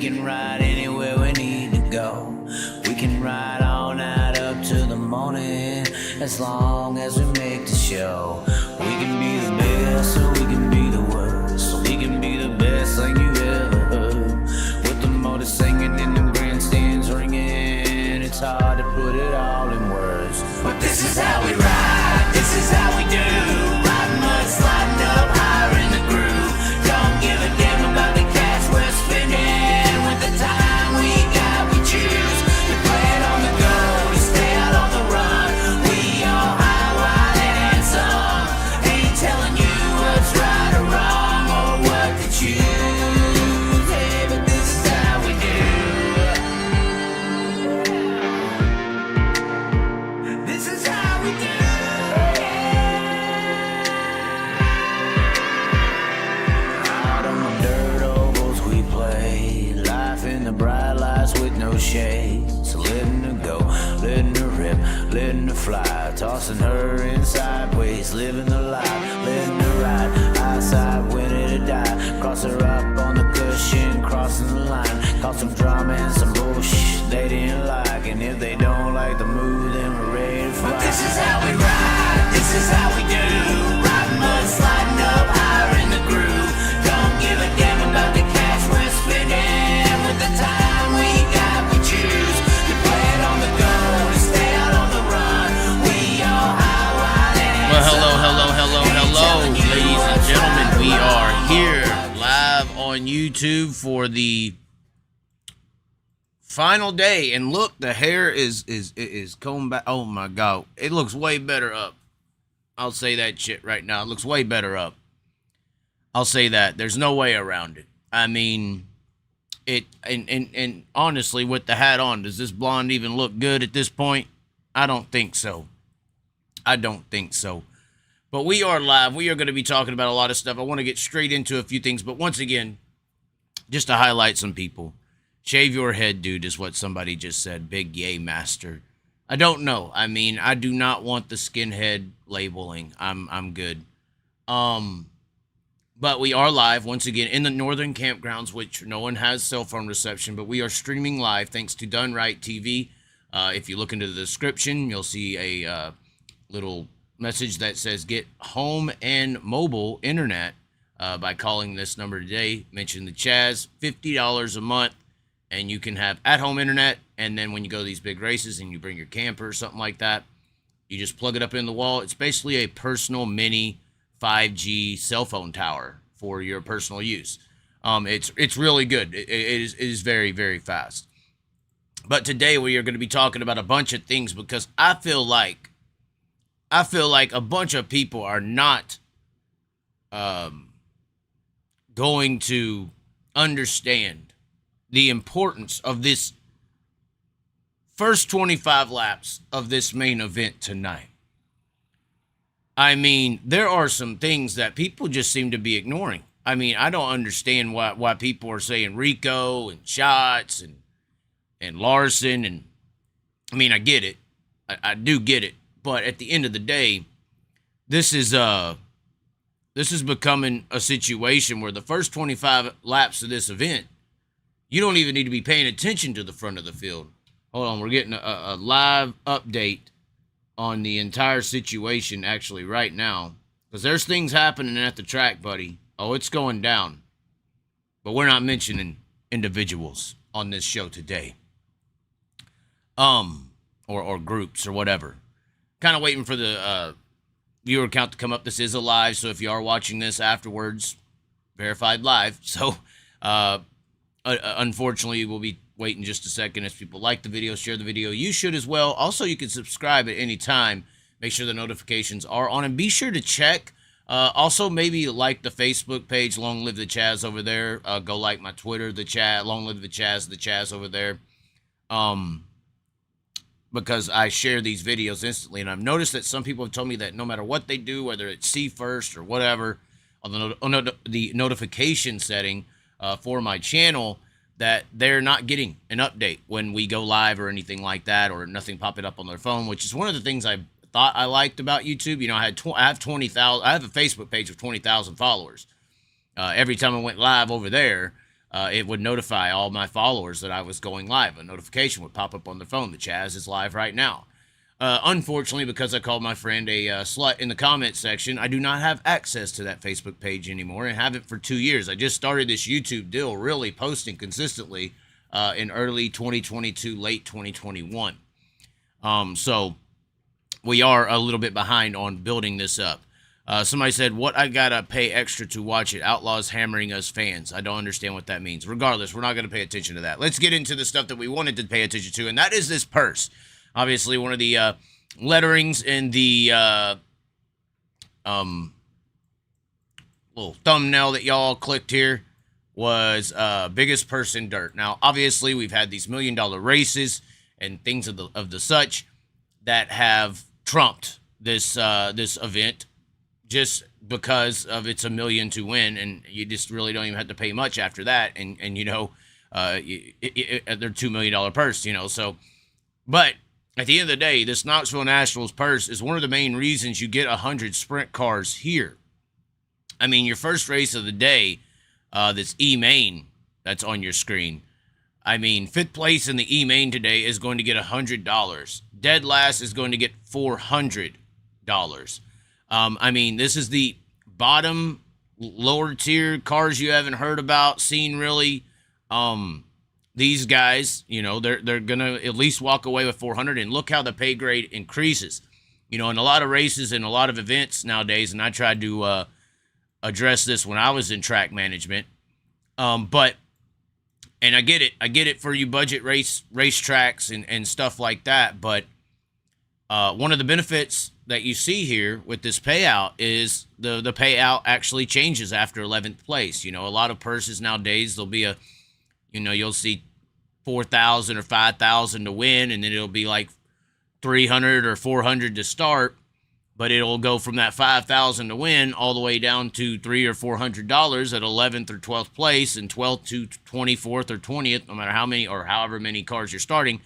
can ride anywhere we need to go. We can ride all night up to the morning, as long as we make the show. We can be the best, or we can be the worst. We can be the best thing you ever heard. With the motor singing and the grandstands ringing, it's hard to put it all in words. But this is how we ride, this is how we do. Riding mud, sliding up higher in the groove. Don't give a damn about the cash we're spending. With the time we got, we choose to play it on the go, to stay out on the run. We all high, wild, and handsome. Ain't telling you what's right or wrong, or what to choose. Hey, but this is how we do. This is how we do. Out on the dirt ovals we play, life in the bright lights with no shades. Letting her go, letting her rip, letting her fly, tossing her in sideways, living the life, letting her ride, eyesight winning to die. Cross her up on the cushion, crossing the line, cause some drama and some bullshit they didn't like. And if they don't like the move, then we're ready to fly. But this is how we ride, this is how we do. Riding mud, sliding up higher in the groove. Don't give a damn about the cash we're spending. With the time we got, we choose to play it on the go, to stay out on the run. We all high, wild, and Well, hello, ladies and gentlemen. We are here live on YouTube for the final day, and look, the hair is combed back. Oh my god, it looks way better up. I'll say that shit right now. It looks way better up. I'll say that. There's no way around it. I mean, it and honestly, with the hat on, does this blonde even look good at this point? I don't think so. I don't think so. But we are live. We are going to be talking about a lot of stuff. I want to get straight into a few things, but once again, just to highlight some people. Shave your head, dude, is what somebody just said. Big yay master. I don't know. I mean, I do not want the skinhead labeling. I'm good. But we are live once again in the northern campgrounds, which no one has cell phone reception, but we are streaming live thanks to DoneRightTV. If you look into the description, you'll see a little message that says get home and mobile internet by calling this number today. Mention the Chaz, $50 a month, and you can have at-home internet. And then when you go to these big races and you bring your camper or something like that, you just plug it up in the wall. It's basically a personal mini 5G cell phone tower for your personal use. It's really good. It is very, very fast. But today we are going to be talking about a bunch of things because I feel like a bunch of people are not going to understand the importance of this first 25 laps of this main event tonight. I mean, there are some things that people just seem to be ignoring. I mean, I don't understand why people are saying Rico and shots and Larson. And I mean, I get it. I do get it. But at the end of the day, this is becoming a situation where the first 25 laps of this event, you don't even need to be paying attention to the front of the field. Hold on, we're getting a live update on the entire situation actually right now. Because there's things happening at the track, buddy. Oh, it's going down. But we're not mentioning individuals on this show today. Or groups or whatever. Kind of waiting for the viewer count to come up. This is a live, so if you are watching this afterwards, verified live. So, unfortunately, we'll be waiting just a second. If people like the video, share the video. You should as well. Also, you can subscribe at any time. Make sure the notifications are on, and be sure to check. Also, maybe like the Facebook page, Long Live the Chaz over there. Go like my Twitter, the Chaz, Long Live the Chaz over there. Because I share these videos instantly, and I've noticed that some people have told me that no matter what they do, whether it's see first or whatever, on the notification setting for my channel, that they're not getting an update when we go live or anything like that, or nothing popping up on their phone, which is one of the things I thought I liked about YouTube. You know, I have 20,000. I have a Facebook page of 20,000 followers. Every time I went live over there, it would notify all my followers that I was going live. A notification would pop up on their phone that Chaz is live right now. Unfortunately, because I called my friend a slut in the comment section, I do not have access to that Facebook page anymore and haven't for 2 years. I just started this YouTube deal, really posting consistently in early 2022, late 2021. So we are a little bit behind on building this up. Somebody said, what I gotta pay extra to watch it? Outlaws hammering us fans. I don't understand what that means. Regardless, we're not going to pay attention to that. Let's get into the stuff that we wanted to pay attention to, and that is this purse. Obviously, one of the letterings in the little thumbnail that y'all clicked here was biggest purse in dirt. Now, obviously, we've had these $1 million races and things of the such that have trumped this this event just because of it's $1 million to win, and you just really don't even have to pay much after that. And you know, they're $2 million purse, you know. So, but at the end of the day, this Knoxville Nationals purse is one of the main reasons you get 100 sprint cars here. I mean, your first race of the day, this E-Main that's on your screen. I mean, 5th place in the E-Main today is going to get $100. Dead last is going to get $400. I mean, this is the bottom, lower tier cars you haven't heard about, seen really. These guys, you know, they're gonna at least walk away with 400, and look how the pay grade increases. You know, in a lot of races and a lot of events nowadays, and I tried to address this when I was in track management. But I get it for you budget race tracks and stuff like that. But one of the benefits that you see here with this payout is the payout actually changes after 11th place. You know, a lot of purses nowadays, there'll be you'll see 4,000 or 5,000 to win, and then it'll be like 300 or 400 to start, but it'll go from that 5,000 to win all the way down to $300 or $400 at 11th or 12th place, and 12th to 24th or 20th, no matter how many or however many cars you're starting,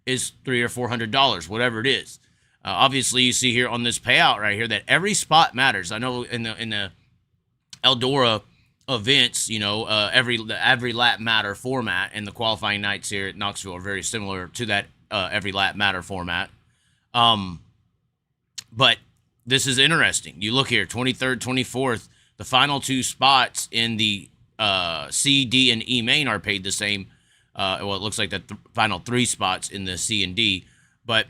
is $300 or $400, whatever it is. Obviously, you see here on this payout right here that every spot matters. I know in the Eldora events, you know, every lap matter format, and the qualifying nights here at Knoxville are very similar to that every lap matter format. But this is interesting. You look here, 23rd, 24th, the final 2 spots in the C, D, and E main are paid the same. Well, it looks like the final 3 spots in the C and D, but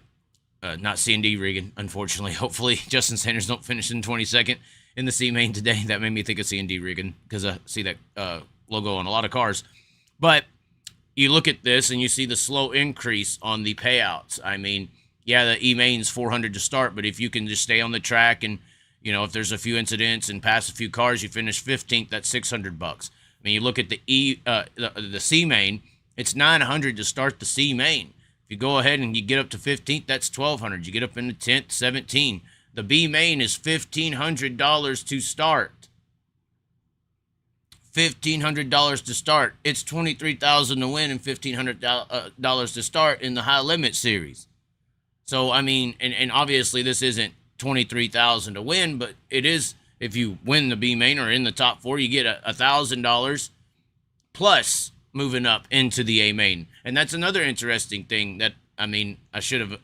not C and D, Regan, unfortunately. Hopefully, Justin Sanders don't finish in 22nd in the C main today. That made me think of C and D, Regan, because I see that logo on a lot of cars. But you look at this and you see the slow increase on the payouts. I mean, yeah, the E main's 400 to start, but if you can just stay on the track and, you know, if there's a few incidents and pass a few cars, you finish 15th, that's $600. I mean, you look at the the C main, it's $900 to start the C main. If you go ahead and you get up to 15th, that's $1,200. You get up into 10th, $1,700. The B main is $1,500 to start. $1,500 to start. It's $23,000 to win and $1,500 to start in the high limit series. So, I mean, and obviously this isn't $23,000 to win, but it is, if you win the B main or in the top 4, you get $1,000 plus moving up into the A main. And that's another interesting thing that, I mean, I should have,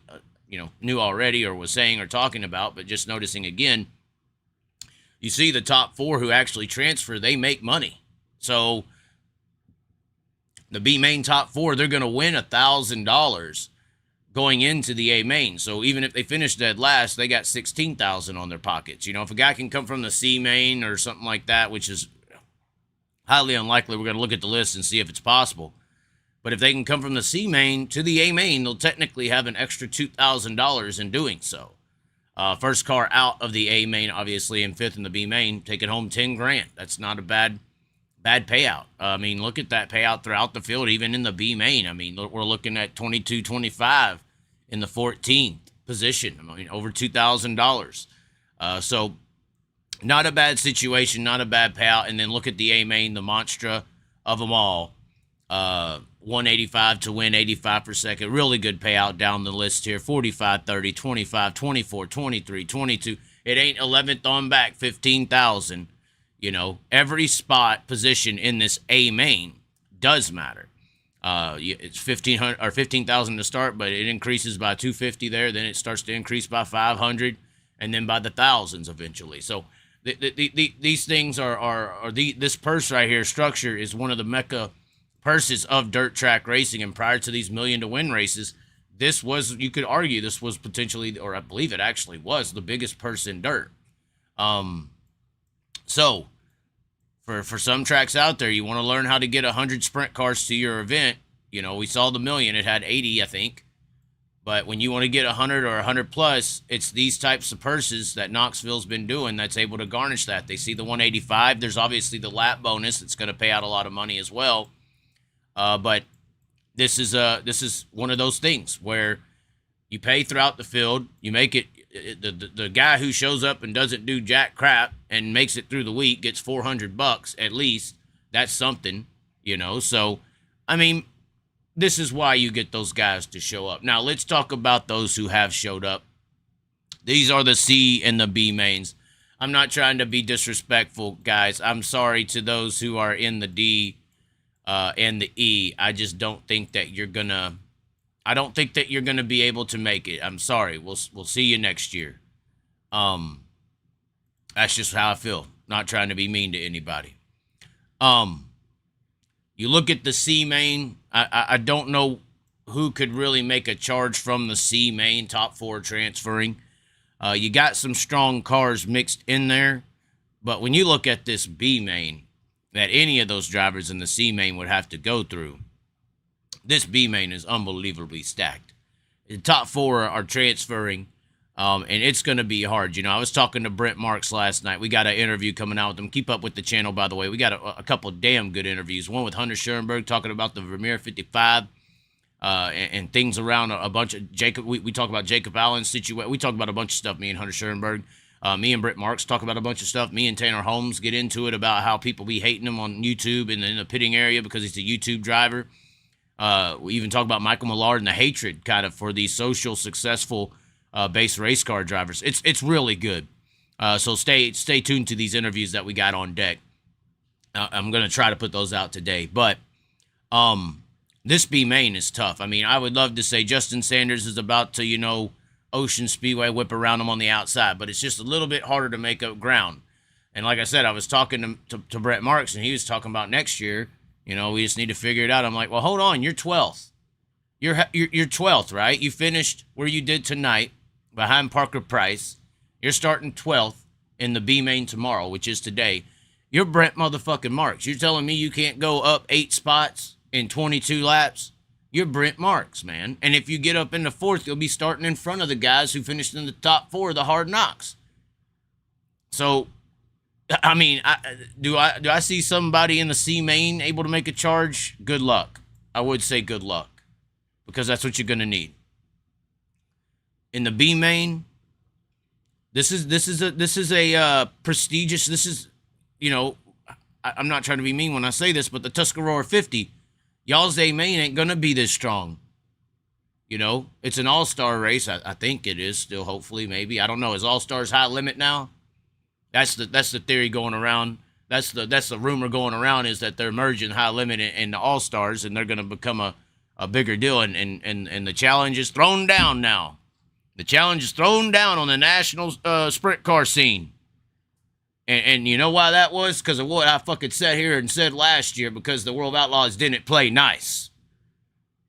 knew already or was saying or talking about, but just noticing again, you see the top 4 who actually transfer, they make money. So the B main top 4, they're going to win $1,000 going into the A main. So even if they finish dead last, they got $16,000 on their pockets. You know, if a guy can come from the C main or something like that, which is highly unlikely, we're going to look at the list and see if it's possible. But if they can come from the C main to the A main, they'll technically have an extra $2,000 in doing so. First car out of the A main, obviously, and 5th in the B main, taking home $10,000. That's not a bad payout. I mean, look at that payout throughout the field, even in the B main. I mean, we're looking at $22.25 in the 14th position. I mean, over $2,000. So not a bad situation, not a bad payout. And then look at the A main, the monstra of them all. 185 to win, 85 per second. Really good payout down the list here. 45, 30, 25, 24, 23, 22. It ain't 11th on back, 15,000. You know, every spot position in this A main does matter. It's 1,500 or 15,000 to start, but it increases by 250 there. Then it starts to increase by 500, and then by the thousands eventually. So these things this purse right here, structure, is one of the mecca purses of dirt track racing. And prior to these million to win races, this was, you could argue, this was potentially, or I believe it actually was, the biggest purse in dirt. So for some tracks out there, you want to learn how to get 100 sprint cars to your event. You know, we saw the million, it had 80, I think. But when you want to get 100 or 100 plus, it's these types of purses that Knoxville's been doing that's able to garnish that. They see the 185. There's obviously the lap bonus that's going to pay out a lot of money as well. But this is one of those things where you pay throughout the field. You make it, the guy who shows up and doesn't do jack crap and makes it through the week gets $400 at least. That's something, you know. So, I mean, this is why you get those guys to show up. Now, let's talk about those who have showed up. These are the C and the B mains. I'm not trying to be disrespectful, guys. I'm sorry to those who are in the D and the E. I just don't think that you're gonna be able to make it. I'm sorry. We'll see you next year. That's just how I feel. Not trying to be mean to anybody. You look at the C main. I don't know who could really make a charge from the C main, top four transferring. You got some strong cars mixed in there. But when you look at this B main that any of those drivers in the C main would have to go through, this B main is unbelievably stacked. The top four are transferring, and it's going to be hard. You know, I was talking to Brent Marks last night. We got an interview coming out with him. Keep up with the channel, by the way. We got a couple of damn good interviews. One with Hunter Schoenberg talking about the Vermeer 55 and things around a bunch of Jacob. We talk about Jacob Allen's situation. We talk about a bunch of stuff, me and Hunter Schoenberg. Me and Brent Marks talk about a bunch of stuff. Me and Tanner Holmes get into it about how people be hating him on YouTube and in the pitting area because he's a YouTube driver. We even talk about Michael Millard and the hatred kind of for these social, successful base race car drivers. It's really good. So stay tuned to these interviews that we got on deck. I'm going to try to put those out today. But this B main is tough. I mean, I would love to say Justin Sanders is about to, you know, Ocean Speedway whip around him on the outside, but it's just a little bit harder to make up ground. And like I said, I was talking to Brett Marks, and he was talking about next year. You know, we just need to figure it out. I'm like, well, hold on, you're 12th. You're 12th, right? You finished where you did tonight behind Parker Price. You're starting 12th in the B main tomorrow, which is today. You're Brent motherfucking Marks. You're telling me you can't go up 8 spots in 22 laps? You're Brent Marks, man. And if you get up in the 4th, you'll be starting in front of the guys who finished in the top 4 of the Hard Knocks. So, I mean, do I see somebody in the C main able to make a charge? Good luck. I would say good luck, because that's what you're going to need. In the B main, this is a prestigious. This is, you know, I'm not trying to be mean when I say this, but the Tuscarora 50. Y'all's A main ain't going to be this strong. You know, it's an all-star race. I think it is still, hopefully, maybe. I don't know. Is all-stars high limit now? That's the theory going around. That's the rumor going around, is that they're merging high limit and the all-stars, and they're going to become a bigger deal. And the challenge is thrown down now. The challenge is thrown down on the national sprint car scene. And you know why that was? Because of what I fucking sat here and said last year, because the World Outlaws didn't play nice.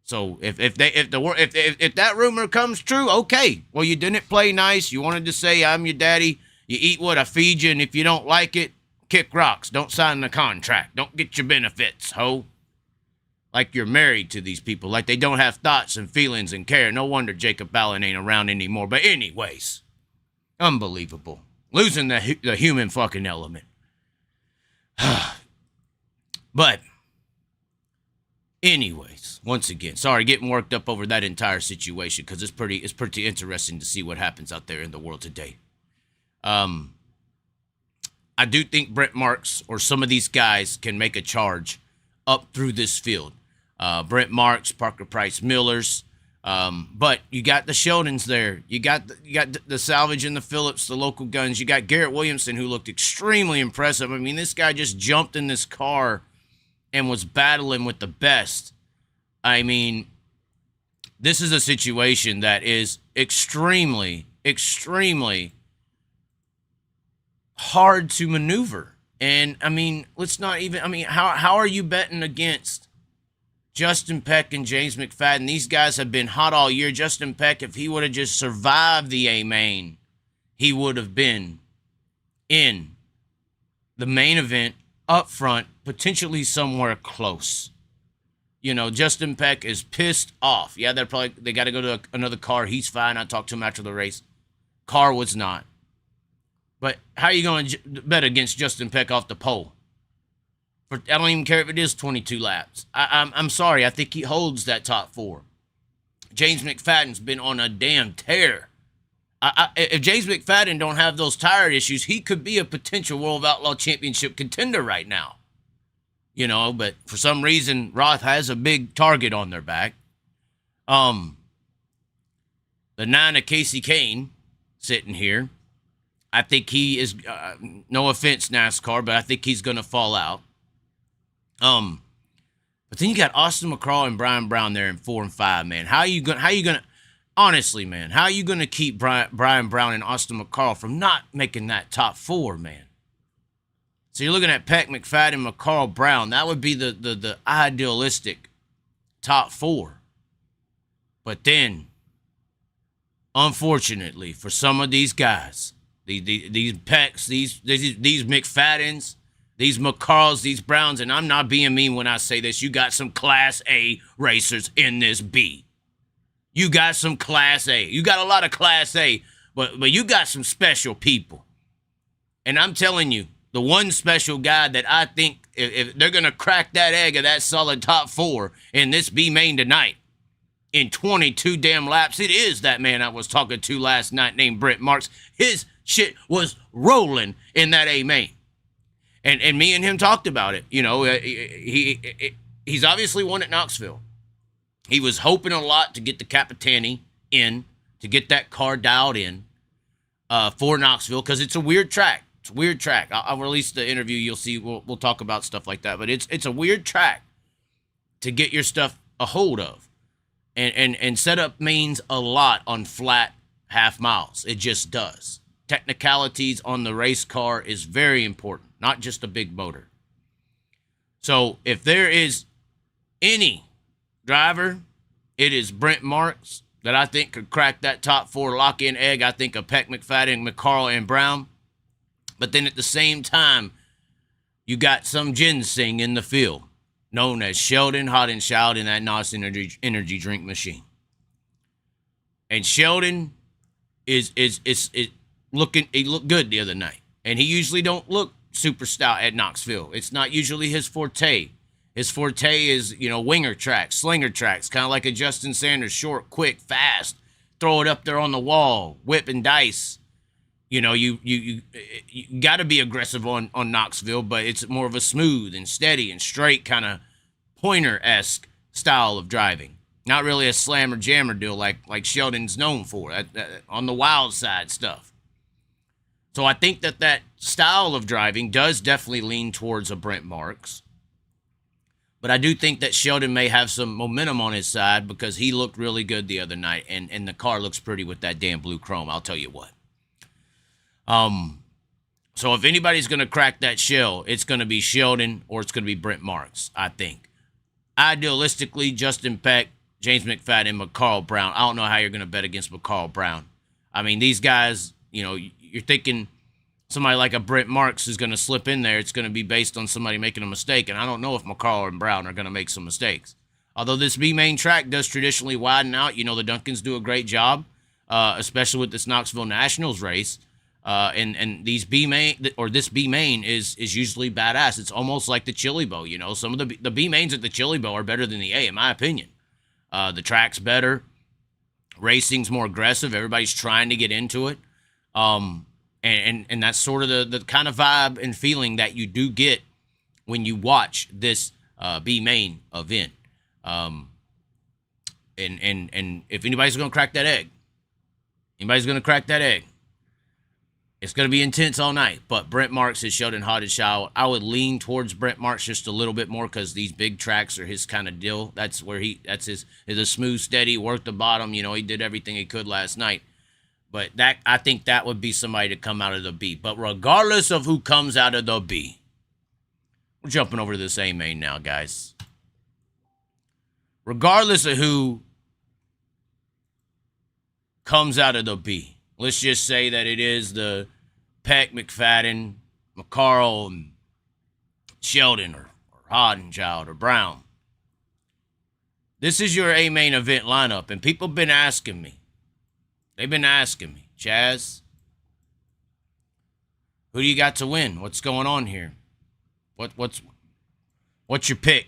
So if that rumor comes true, okay. Well, you didn't play nice. You wanted to say, I'm your daddy. You eat what I feed you, and if you don't like it, kick rocks. Don't sign the contract. Don't get your benefits, ho. Like you're married to these people. Like they don't have thoughts and feelings and care. No wonder Jacob Allen ain't around anymore. But anyways, unbelievable. Losing the human fucking element. But anyways, once again, sorry, getting worked up over that entire situation, because it's pretty interesting to see what happens out there in the world today. I do think Brent Marks or some of these guys can make a charge up through this field. Brent Marks, Parker Price Millers. But you got the Sheldons there. You got the Salvage and the Phillips, the local guns. You got Garrett Williamson, who looked extremely impressive. I mean, this guy just jumped in this car and was battling with the best. I mean, this is a situation that is extremely, extremely hard to maneuver. And, I mean, let's not even, I mean, how are you betting against Justin Peck and James McFadden? These guys have been hot all year. Justin Peck, if he would have just survived the A-main, he would have been in the main event up front, potentially somewhere close. You know, Justin Peck is pissed off. Yeah, they got to go to another car. He's fine. I talked to him after the race. Car was not. But how are you going to bet against Justin Peck off the pole? I don't even care if it is 22 laps. I'm sorry. I think he holds that top 4. James McFadden's been on a damn tear. If James McFadden don't have those tire issues, he could be a potential World Outlaw Championship contender right now. You know, but for some reason, Roth has a big target on their back. The 9 of Casey Kane sitting here. I think he is, no offense, NASCAR, but I think he's going to fall out. But then you got Austin McCraw and Brian Brown there in 4 and 5, man. How are you going to, honestly, man, how are you going to keep Brian Brown and Austin McCraw from not making that top 4, man? So you're looking at Peck, McFadden, McCall, Brown. That would be the idealistic top 4. But then, unfortunately, for some of these guys, these Pecks, these McFaddens, these McCarls, these Browns, and I'm not being mean when I say this, you got some Class A racers in this B. You got some Class A. You got a lot of Class A, but you got some special people. And I'm telling you, the one special guy that I think if they're going to crack that egg of that solid top 4 in this B main tonight in 22 damn laps, it is that man I was talking to last night named Brent Marks. His shit was rolling in that A main. And me and him talked about it. You know, he's obviously won at Knoxville. He was hoping a lot to get the Capitani in, to get that car dialed in for Knoxville, because it's a weird track. It's a weird track. I'll release the interview. You'll see. We'll talk about stuff like that. But it's a weird track to get your stuff a hold of. And setup means a lot on flat half miles. It just does. Technicalities on the race car is very important, not just a big motor. So if there is any driver, it is Brent Marks that I think could crack that top 4 lock-in egg. I think of Peck, McFadden, McCarl, and Brown. But then at the same time, you got some ginseng in the field, known as Sheldon Hot and Shout in that NOS energy drink machine. And Sheldon is looking. He looked good the other night, and he usually don't look super stout at Knoxville. It's not usually his forte. His forte is, you know, winger tracks, slinger tracks, kind of like a Justin Sanders, short, quick, fast, throw it up there on the wall, whip and dice. You know, you got to be aggressive on Knoxville, but it's more of a smooth and steady and straight kind of pointer-esque style of driving. Not really a slammer jammer deal like Sheldon's known for, on the wild side stuff. So I think that style of driving does definitely lean towards a Brent Marks. But I do think that Sheldon may have some momentum on his side because he looked really good the other night, and the car looks pretty with that damn blue chrome, I'll tell you what. So if anybody's going to crack that shell, it's going to be Sheldon or it's going to be Brent Marks, I think. Idealistically, Justin Peck, James McFadden, McCarl Brown. I don't know how you're going to bet against McCarl Brown. I mean, these guys, you know, you're thinking somebody like a Brent Marks is going to slip in there. It's going to be based on somebody making a mistake, and I don't know if McCarl and Brown are going to make some mistakes. Although this B-main track does traditionally widen out. You know, the Duncans do a great job, especially with this Knoxville Nationals race. And these B-main, or this B-main is usually badass. It's almost like the Chili Bow, you know. Some of the B-mains at the Chili Bow are better than the A, in my opinion. The track's better. Racing's more aggressive. Everybody's trying to get into it. And that's sort of the kind of vibe and feeling that you do get when you watch this B-main event. And if anybody's going to crack that egg, It's going to be intense all night, but Brent Marks has showed in hot and shallow. I would lean towards Brent Marks just a little bit more because these big tracks are his kind of deal. That's where that's his a smooth, steady, work the bottom. You know, he did everything he could last night. But I think that would be somebody to come out of the B. But regardless of who comes out of the B, we're jumping over to this A main now, guys. Regardless of who comes out of the B, let's just say that it is the Peck, McFadden, McCarl, and Sheldon, or Hoddenchild, or Brown. This is your A main event lineup, and people have been asking me. They've been asking me, Chaz, who do you got to win? What's going on here? What's your pick?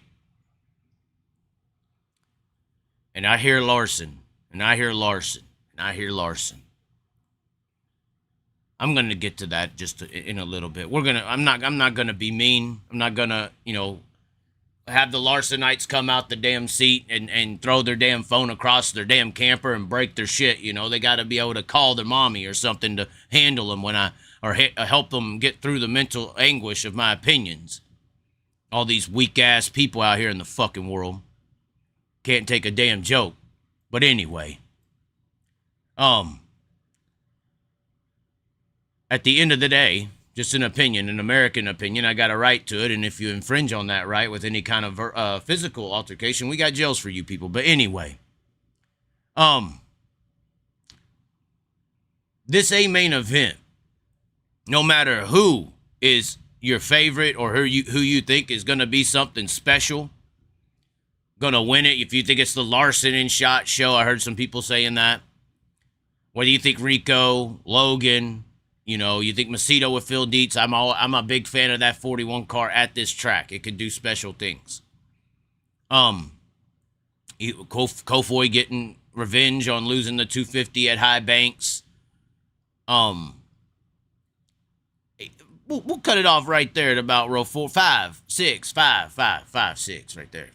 And I hear Larson, and I hear Larson, and I hear Larson. I'm gonna get to that just in a little bit. I'm not gonna be mean. I'm not gonna, have the Larsonites come out the damn seat and throw their damn phone across their damn camper and break their shit. They got to be able to call their mommy or something to handle them or help them get through the mental anguish of my opinions. All these weak ass people out here in the fucking world can't take a damn joke. But anyway, at the end of the day, just an opinion, an American opinion. I got a right to it, and if you infringe on that right with any kind of physical altercation, we got jails for you people. But anyway, this A main event, no matter who is your favorite or who you think is going to be something special, going to win it. If you think it's the Larson and Shot show, I heard some people saying that. Whether you think Rico, Logan, you think Macedo with Phil Dietz. I'm a big fan of that 41 car at this track. It could do special things. Kofoy getting revenge on losing the 250 at High Banks. We'll cut it off right there at about row 4, 5, 6, 5, 5, 5, 6 right there.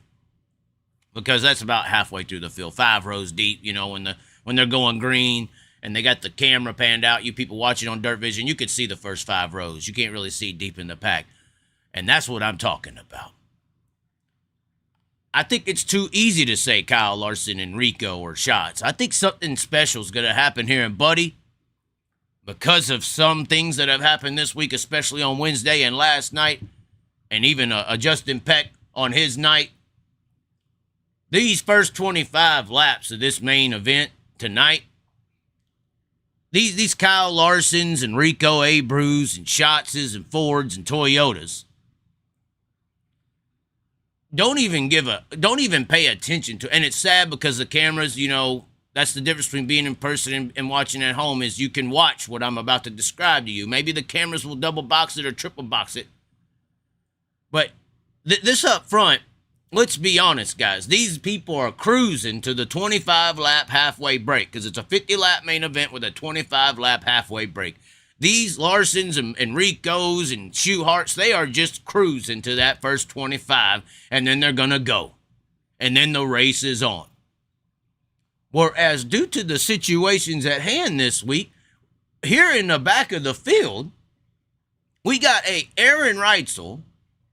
Because that's about halfway through the field. 5 rows deep, when they're going green. And they got the camera panned out. You people watching on Dirt Vision, you could see the first 5 rows. You can't really see deep in the pack. And that's what I'm talking about. I think it's too easy to say Kyle Larson and Rico or Shots. I think something special is going to happen here in Buddy because of some things that have happened this week, especially on Wednesday and last night, and even a Justin Peck on his night. These first 25 laps of this main event tonight, These Kyle Larsons and Rico Abreu's and Shotzes and Fords and Toyotas don't even pay attention to, and it's sad because the cameras, that's the difference between being in person and watching at home is you can watch what I'm about to describe to you. Maybe the cameras will double box it or triple box it. But this up front, let's be honest, guys. These people are cruising to the 25-lap halfway break because it's a 50-lap main event with a 25-lap halfway break. These Larsons and Ricos and Shoeharts, they are just cruising to that first 25, and then they're going to go. And then the race is on. Whereas due to the situations at hand this week, here in the back of the field, we got a Aaron Reitzel,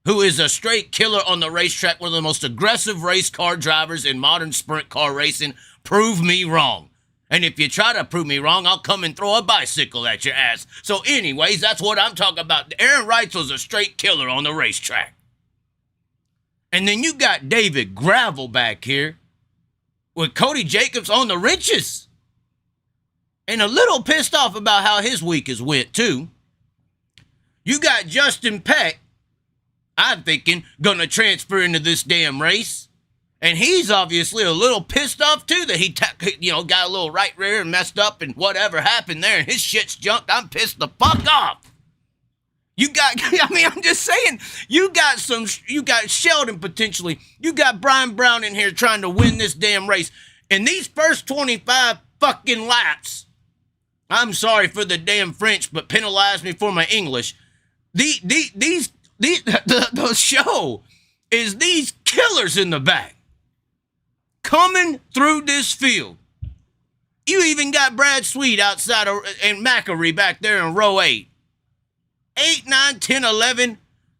who is a straight killer on the racetrack, one of the most aggressive race car drivers in modern sprint car racing. Prove me wrong. And if you try to prove me wrong, I'll come and throw a bicycle at your ass. So anyways, that's what I'm talking about. Aaron Reitzel's a straight killer on the racetrack. And then you got David Gravel back here with Cody Jacobs on the wrenches. And a little pissed off about how his week has went, too. You got Justin Peck, I'm thinking, gonna transfer into this damn race. And he's obviously a little pissed off, too, that he got a little right rear and messed up and whatever happened there, and his shit's junked. I'm pissed the fuck off. I'm just saying, you got Sheldon potentially. You got Brian Brown in here trying to win this damn race. And these first 25 fucking laps, I'm sorry for the damn French, but penalize me for my English. The show is these killers in the back coming through this field. You even got Brad Sweet outside of, and Mackery back there in row 8. 8, 9, 10, 11.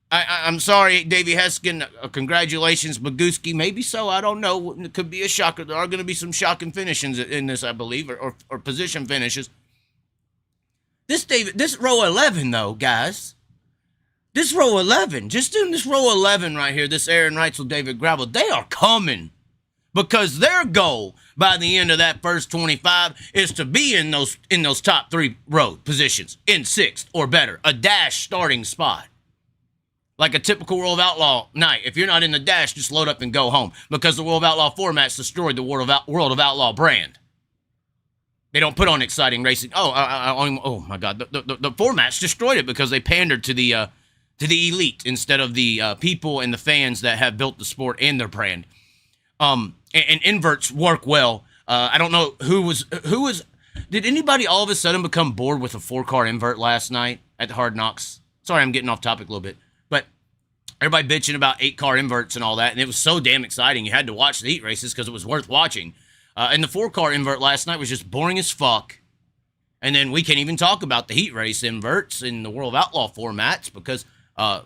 I'm sorry, Davey Heskin. Congratulations, Magooski. Maybe so. I don't know. It could be a shocker. There are going to be some shocking finishes in this, I believe, or position finishes. This row 11, though, guys. This row 11, just in this row 11 right here, this Aaron Reitzel, David Gravel, they are coming. Because their goal by the end of that first 25 is to be in those top 3 row positions, in 6th or better, a dash starting spot. Like a typical World of Outlaw night. If you're not in the dash, just load up and go home. Because the World of Outlaw format's destroyed the World of Outlaw brand. They don't put on exciting racing. Oh my God, the format's destroyed it because they pandered to the elite instead of the people and the fans that have built the sport and their brand. And inverts work well. I don't know who was. Did anybody all of a sudden become bored with a 4-car invert last night at the Hard Knocks? Sorry, I'm getting off topic a little bit, but everybody bitching about 8-car inverts and all that, and it was so damn exciting. You had to watch the heat races because it was worth watching. And the 4-car invert last night was just boring as fuck. And then we can't even talk about the heat race inverts in the World of Outlaw formats because.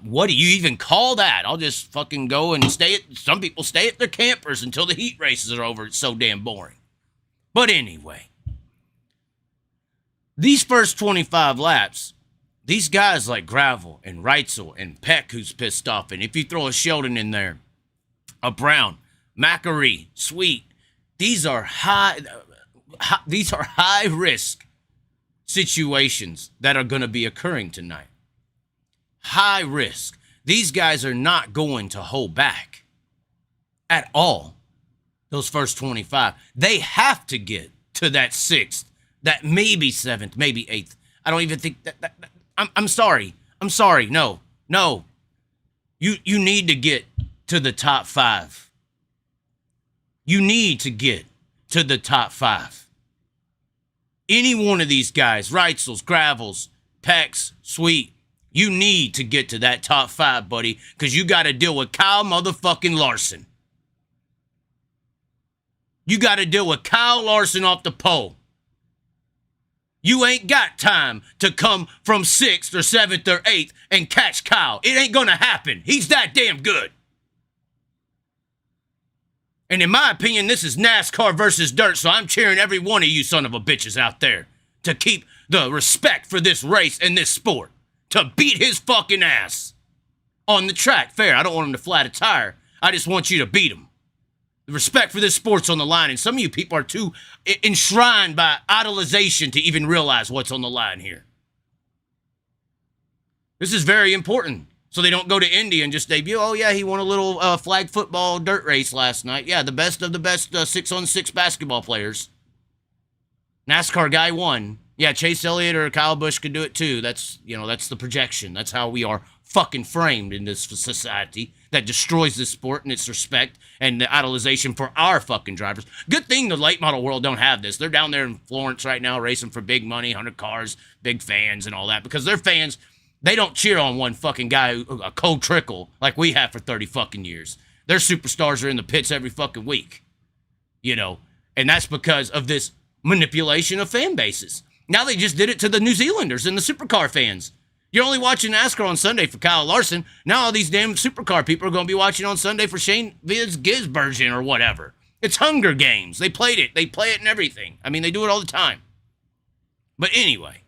What do you even call that? I'll just fucking go and some people stay at their campers until the heat races are over. It's so damn boring. But anyway, these first 25 laps, these guys like Gravel and Reitzel and Peck, who's pissed off, and if you throw a Sheldon in there, a Brown, Mackery, Sweet, these are high risk situations that are going to be occurring tonight. High risk. These guys are not going to hold back at all. Those first 25. They have to get to that 6th, that maybe 7th, maybe 8th. I don't even think that I'm sorry. No. You need to get to the top 5. You need to get to the top 5. Any one of these guys, Reitzels, Gravels, Pecks, Sweet, you need to get to that top 5, buddy, because you got to deal with Kyle motherfucking Larson. You got to deal with Kyle Larson off the pole. You ain't got time to come from 6th or 7th or 8th and catch Kyle. It ain't going to happen. He's that damn good. And in my opinion, this is NASCAR versus dirt, so I'm cheering every one of you son of a bitches out there to keep the respect for this race and this sport. To beat his fucking ass on the track. Fair, I don't want him to flat a tire. I just want you to beat him. The respect for this sport's on the line, and some of you people are too enshrined by idolization to even realize what's on the line here. This is very important, so they don't go to Indy and just debut, oh yeah, he won a little flag football dirt race last night. Yeah, the best of the best 6-on-6 basketball players. NASCAR guy won. Yeah, Chase Elliott or Kyle Busch could do it too. That's the projection. That's how we are fucking framed in this society that destroys this sport and its respect and the idolization for our fucking drivers. Good thing the late model world don't have this. They're down there in Florence right now racing for big money, 100 cars, big fans and all that because their fans, they don't cheer on one fucking guy, a cold trickle, like we have for 30 fucking years. Their superstars are in the pits every fucking week, and that's because of this manipulation of fan bases. Now they just did it to the New Zealanders and the supercar fans. You're only watching NASCAR on Sunday for Kyle Larson. Now all these damn supercar people are going to be watching on Sunday for Shane Gisbergen or whatever. It's Hunger Games. They played it. They play it and everything. I mean, they do it all the time. But anyway,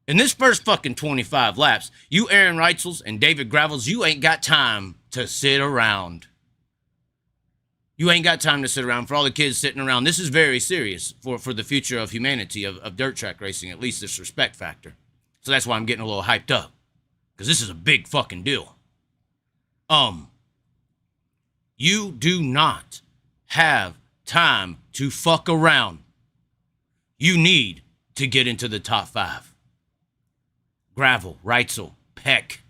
in this first fucking 25 laps, you Aaron Reitzels and David Gravels, you ain't got time to sit around. You ain't got time to sit around. For all the kids sitting around, this is very serious for the future of humanity, of dirt track racing, at least this respect factor. So that's why I'm getting a little hyped up. Because this is a big fucking deal. You do not have time to fuck around. You need to get into the top 5. Gravel, Reitzel, Peck,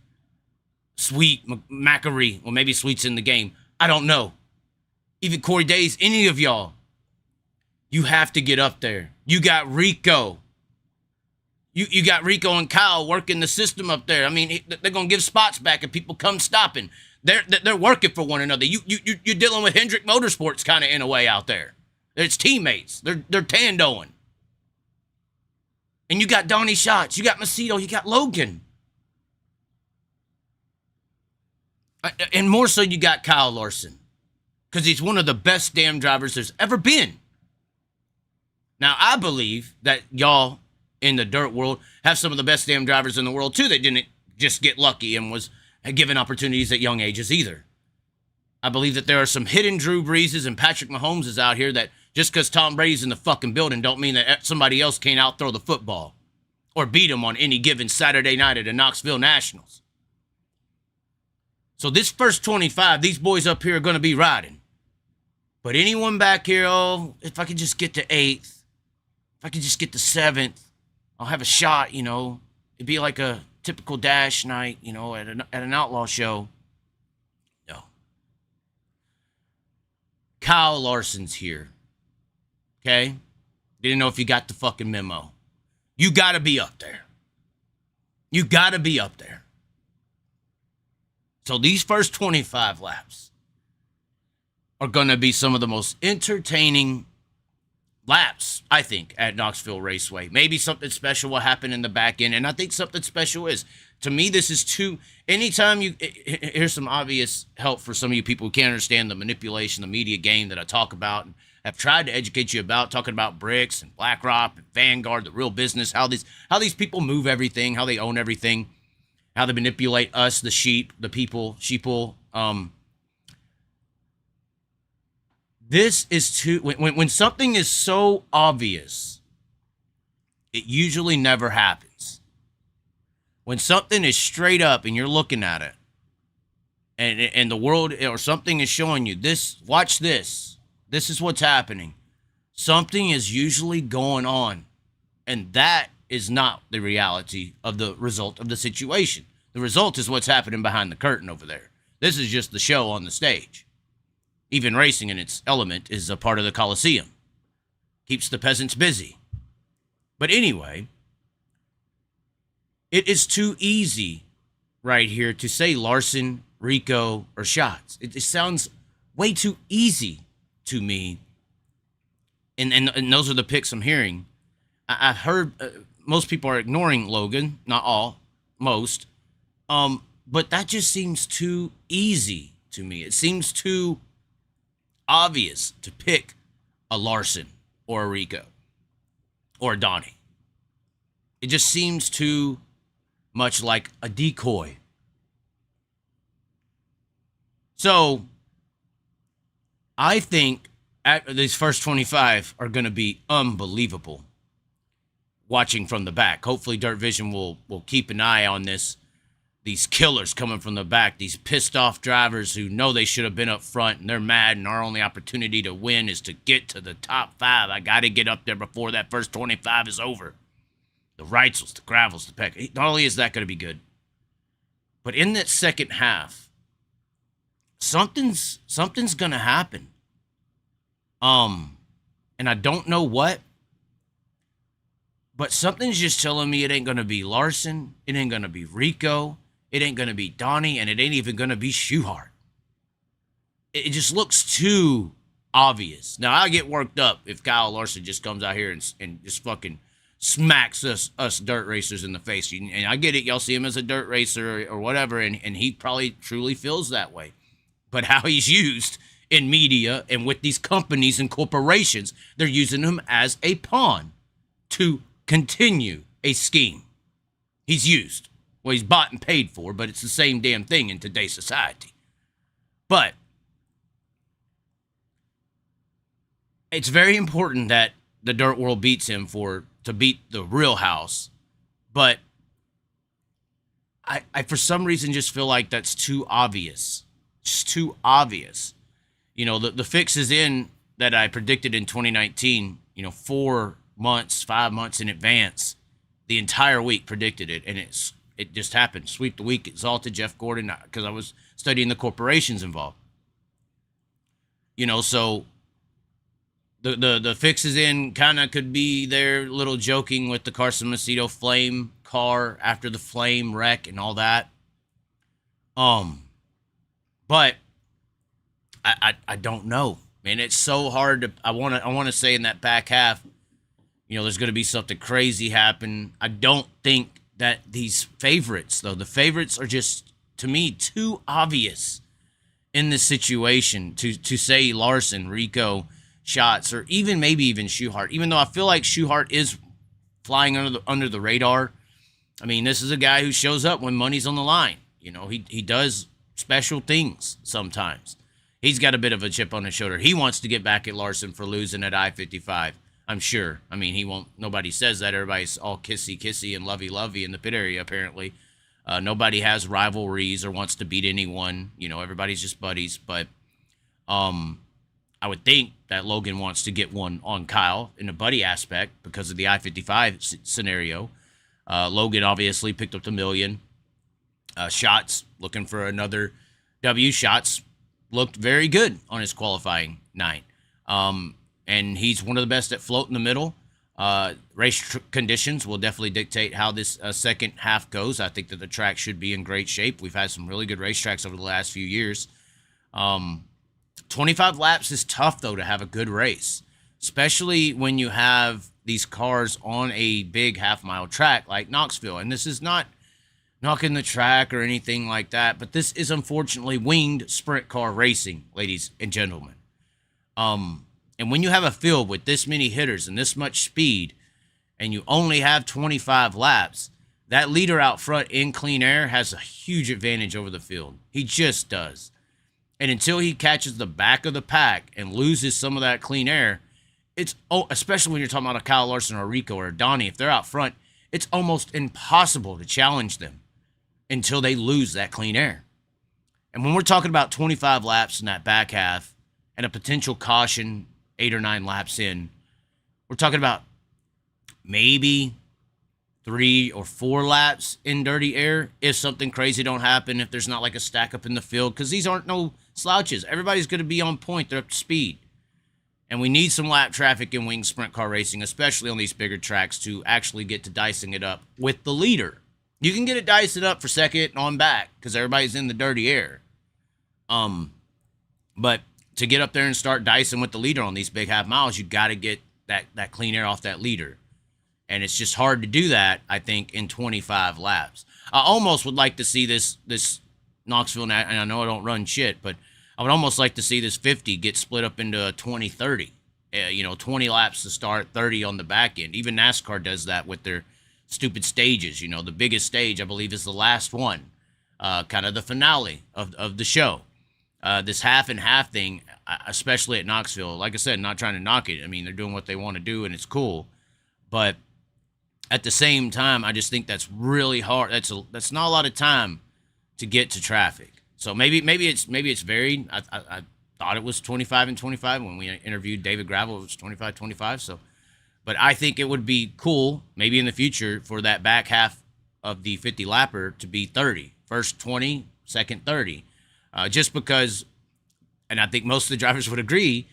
Sweet, Mackery, or maybe Sweet's in the game. I don't know. Even Corey Days, any of y'all, you have to get up there. You got Rico. You got Rico and Kyle working the system up there. I mean, they're going to give spots back if people come stopping. They're working for one another. You're dealing with Hendrick Motorsports kind of in a way out there. It's teammates. They're tandoing. And you got Donnie Shots, you got Macedo, you got Logan. And more so, you got Kyle Larson. Because he's one of the best damn drivers there's ever been. Now, I believe that y'all in the dirt world have some of the best damn drivers in the world, too, that didn't just get lucky and was given opportunities at young ages either. I believe that there are some hidden Drew Breeses and Patrick Mahomeses out here that just because Tom Brady's in the fucking building don't mean that somebody else can't out-throw the football or beat him on any given Saturday night at the Knoxville Nationals. So this first 25, these boys up here are going to be riding. But anyone back here, oh, if I could just get to 8th, if I could just get to 7th, I'll have a shot, you know. It'd be like a typical dash night, you know, at an outlaw show. No. Kyle Larson's here. Okay? Didn't know if you got the fucking memo. You got to be up there. You got to be up there. So these first 25 laps are going to be some of the most entertaining laps, I think, at Knoxville Raceway. Maybe something special will happen in the back end, and I think something special is. To me, this is too... Anytime you... Here's some obvious help for some of you people who can't understand the manipulation, the media game that I talk about, and have tried to educate you about, talking about Bricks and BlackRock and Vanguard, the real business, how these people move everything, how they own everything, how they manipulate us, the sheep, the people, sheeple. This is too... When something is so obvious, it usually never happens. When something is straight up and you're looking at it, and the world or something is showing you this, watch this. This is what's happening. Something is usually going on, and that is not the reality of the result of the situation. The result is what's happening behind the curtain over there. This is just the show on the stage. Even racing in its element is a part of the Coliseum. Keeps the peasants busy. But anyway, it is too easy right here to say Larson, Rico, or Shots. It sounds way too easy to me. And those are the picks I'm hearing. I've heard most people are ignoring Logan. Not all. Most. But that just seems too easy to me. It seems too obvious to pick a Larson or a Rico or a Donnie. It just seems too much like a decoy. So I think these first 25 are going to be unbelievable watching from the back. Hopefully Dirt Vision will keep an eye on this. These killers coming from the back, these pissed off drivers who know they should have been up front and they're mad and our only opportunity to win is to get to the top 5. I got to get up there before that first 25 is over. The Reitzels, the Gravels, the Peck. Not only is that going to be good, but in that second half, something's going to happen. And I don't know what, but something's just telling me it ain't going to be Larson, it ain't going to be Rico, it ain't going to be Donnie, and it ain't even going to be Schaar. It just looks too obvious. Now, I get worked up if Kyle Larson just comes out here and just fucking smacks us dirt racers in the face. And I get it, y'all see him as a dirt racer or whatever, and he probably truly feels that way. But how he's used in media and with these companies and corporations, they're using him as a pawn to continue a scheme. He's used. Well, he's bought and paid for, but it's the same damn thing in today's society. But it's very important that the dirt world beats him to beat the real house. But I for some reason just feel like that's too obvious. Just too obvious. You know, the fix is in that I predicted in 2019, 4 months, 5 months in advance. The entire week predicted it, and it just happened. Sweep the week, exalted Jeff Gordon, because I was studying the corporations involved. So the fix is in, kind of could be there, little joking with the Carson Macedo flame car after the flame wreck and all that. But I don't know. Man, it's so hard to. I want to say in that back half, there's going to be something crazy happen. I don't think that these favorites, though, the favorites are just, to me, too obvious in this situation to say Larson, Rico, Shots, or maybe even Schuhart. Even though I feel like Schuhart is flying under the radar. I mean, this is a guy who shows up when money's on the line. He does special things sometimes. He's got a bit of a chip on his shoulder. He wants to get back at Larson for losing at I-55. I'm sure. I mean, he won't. Nobody says that. Everybody's all kissy and lovey in the pit area, apparently. Nobody has rivalries or wants to beat anyone. Everybody's just buddies. But I would think that Logan wants to get one on Kyle in a buddy aspect because of the I-55 scenario. Logan obviously picked up the million. Shots looking for another W. Shots looked very good on his qualifying night. And he's one of the best at float in the middle. Race conditions will definitely dictate how this second half goes. I think that the track should be in great shape. We've had some really good racetracks over the last few years. 25 laps is tough, though, to have a good race, especially when you have these cars on a big half-mile track like Knoxville. And this is not knocking the track or anything like that, but this is unfortunately winged sprint car racing, ladies and gentlemen. And when you have a field with this many hitters and this much speed, and you only have 25 laps, that leader out front in clean air has a huge advantage over the field. He just does. And until he catches the back of the pack and loses some of that clean air, especially when you're talking about a Kyle Larson or a Rico or a Donnie, if they're out front, it's almost impossible to challenge them until they lose that clean air. And when we're talking about 25 laps in that back half and a potential caution 8 or 9 laps in, we're talking about maybe 3 or 4 laps in dirty air if something crazy don't happen, if there's not like a stack up in the field, because these aren't no slouches. Everybody's going to be on point. They're up to speed. And we need some lap traffic in wing sprint car racing, especially on these bigger tracks, to actually get to dicing it up with the leader. You can get it dicing up for second and on back because everybody's in the dirty air. But to get up there and start dicing with the leader on these big half miles, you got to get that clean air off that leader. And it's just hard to do that, I think, in 25 laps. I almost would like to see this Knoxville, and I know I don't run shit, but I would almost like to see this 50 get split up into a 20-30. 20 laps to start, 30 on the back end. Even NASCAR does that with their stupid stages. The biggest stage, I believe, is the last one, kind of the finale of the show. This half and half thing, especially at Knoxville, like I said, not trying to knock it. I mean, they're doing what they want to do, and it's cool. But at the same time, I just think that's really hard. That's not a lot of time to get to traffic. So maybe it's varied. I thought it was 25 and 25 when we interviewed David Gravel. It was 25-25. So, but I think it would be cool maybe in the future for that back half of the 50 lapper to be 30. First 20, second 30. Just because, and I think most of the drivers would agree,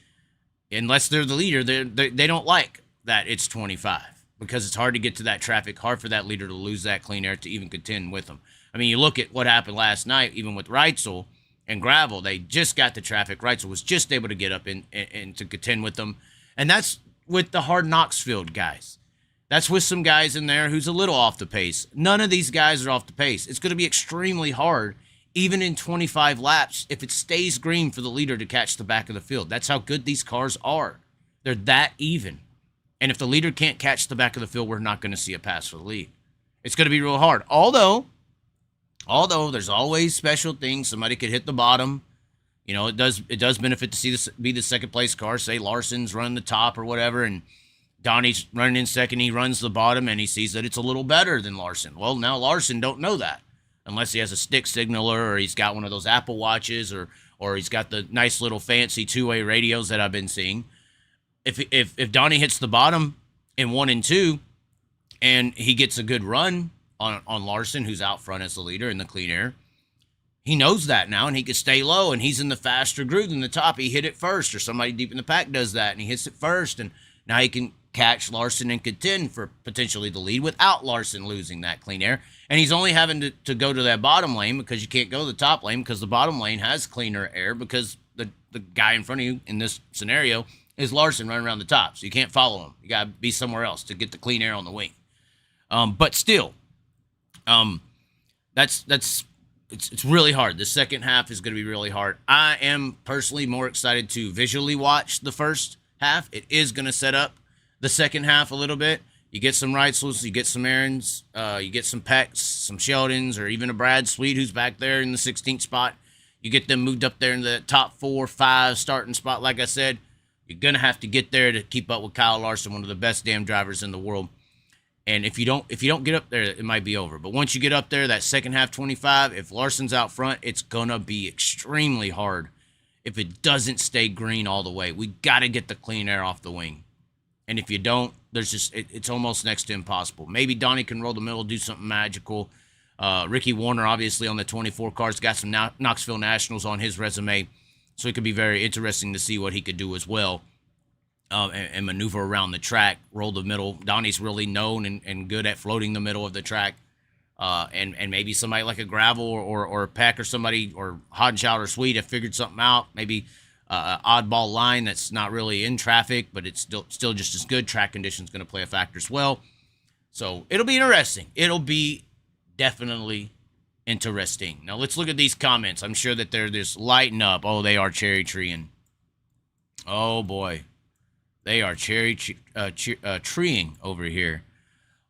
unless they're the leader, they don't like that it's 25 because it's hard to get to that traffic, hard for that leader to lose that clean air to even contend with them. I mean, you look at what happened last night, even with Reitzel and Gravel, they just got the traffic. Reitzel was just able to get up and to contend with them. And that's with the hard Knoxville guys. That's with some guys in there who's a little off the pace. None of these guys are off the pace. It's going to be extremely hard, even in 25 laps, if it stays green for the leader to catch the back of the field. That's how good these cars are. They're that even. And if the leader can't catch the back of the field, we're not going to see a pass for the lead. It's going to be real hard. Although there's always special things. Somebody could hit the bottom. It does benefit to see this be the second place car. Say Larson's running the top or whatever, and Donnie's running in second. He runs the bottom, and he sees that it's a little better than Larson. Well, now Larson don't know that unless he has a stick signaler or he's got one of those Apple Watches or he's got the nice little fancy two-way radios that I've been seeing. If Donnie hits the bottom in 1 and 2 and he gets a good run on Larson, who's out front as the leader in the clean air, he knows that now, and he can stay low, and he's in the faster groove than the top. He hit it first, or somebody deep in the pack does that, and he hits it first, and now he can catch Larson and contend for potentially the lead without Larson losing that clean air. And he's only having to go to that bottom lane because you can't go to the top lane because the bottom lane has cleaner air because the guy in front of you in this scenario is Larson running around the top, so you can't follow him. You got to be somewhere else to get the clean air on the wing. But still, it's really hard. The second half is going to be really hard. I am personally more excited to visually watch the first half. It is going to set up the second half a little bit. You get some Reitzels, you get some Aarons, you get some Pecks, some Sheldons, or even a Brad Sweet who's back there in the 16th spot. You get them moved up there in the top 4 or 5 starting spot. Like I said, you're going to have to get there to keep up with Kyle Larson, one of the best damn drivers in the world. And if you don't get up there, it might be over. But once you get up there, that second half 25, if Larson's out front, it's going to be extremely hard if it doesn't stay green all the way. We got to get the clean air off the wing. And if you don't, there's just it's almost next to impossible. Maybe Donnie can roll the middle, do something magical. Ricky Warner, obviously, on the 24 cars, got some Knoxville Nationals on his resume. So it could be very interesting to see what he could do as well. And maneuver around the track, roll the middle. Donnie's really known and good at floating the middle of the track. And maybe somebody like a Gravel or a Peck or somebody, or Hodenshout or Sweet have figured something out. Maybe oddball line that's not really in traffic, but it's still just as good. Track conditions going to play a factor as well. So it'll be interesting. It'll be definitely interesting. Now let's look at these comments. I'm sure that they're just lighting up. Oh, they are cherry treeing. Oh boy. They are treeing over here.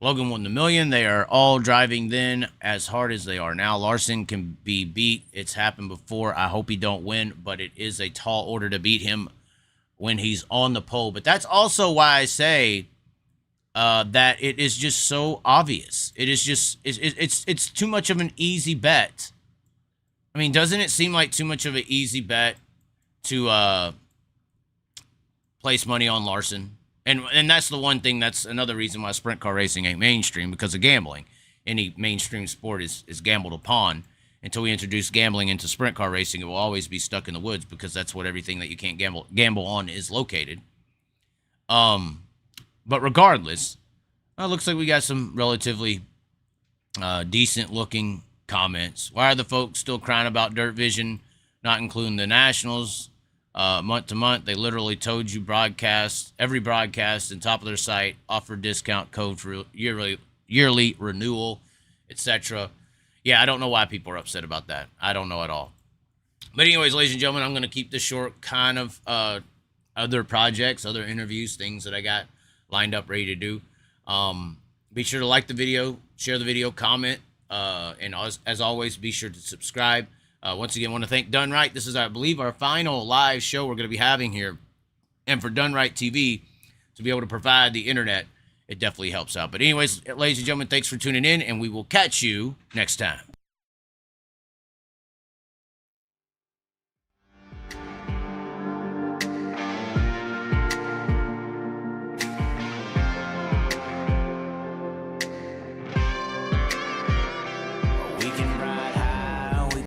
Logan won the million. They are all driving then as hard as they are now. Larson can be beat. It's happened before. I hope he don't win, but it is a tall order to beat him when he's on the pole. But that's also why I say that it is just so obvious. It is just it's too much of an easy bet. I mean, doesn't it seem like too much of an easy bet to place money on Larson? And that's the one thing, that's another reason why sprint car racing ain't mainstream, because of gambling. Any mainstream sport is gambled upon. Until we introduce gambling into sprint car racing, it will always be stuck in the woods, because that's what everything that you can't gamble on is located. But regardless, it looks like we got some relatively decent looking comments. Why are the folks still crying about Dirt Vision not including the Nationals? Month to month, they literally told you every broadcast and top of their site offer discount code for yearly renewal, etc. Yeah, I don't know why people are upset about that. I don't know at all. But anyways, ladies and gentlemen, I'm going to keep this short. Kind of other projects, other interviews, things that I got lined up, ready to do. Be sure to like the video, share the video, comment, and as always, be sure to subscribe. Once again, I want to thank Done Right. This is, I believe, our final live show we're going to be having here. And for DoneRightTV to be able to provide the internet, it definitely helps out. But anyways, ladies and gentlemen, thanks for tuning in, and we will catch you next time.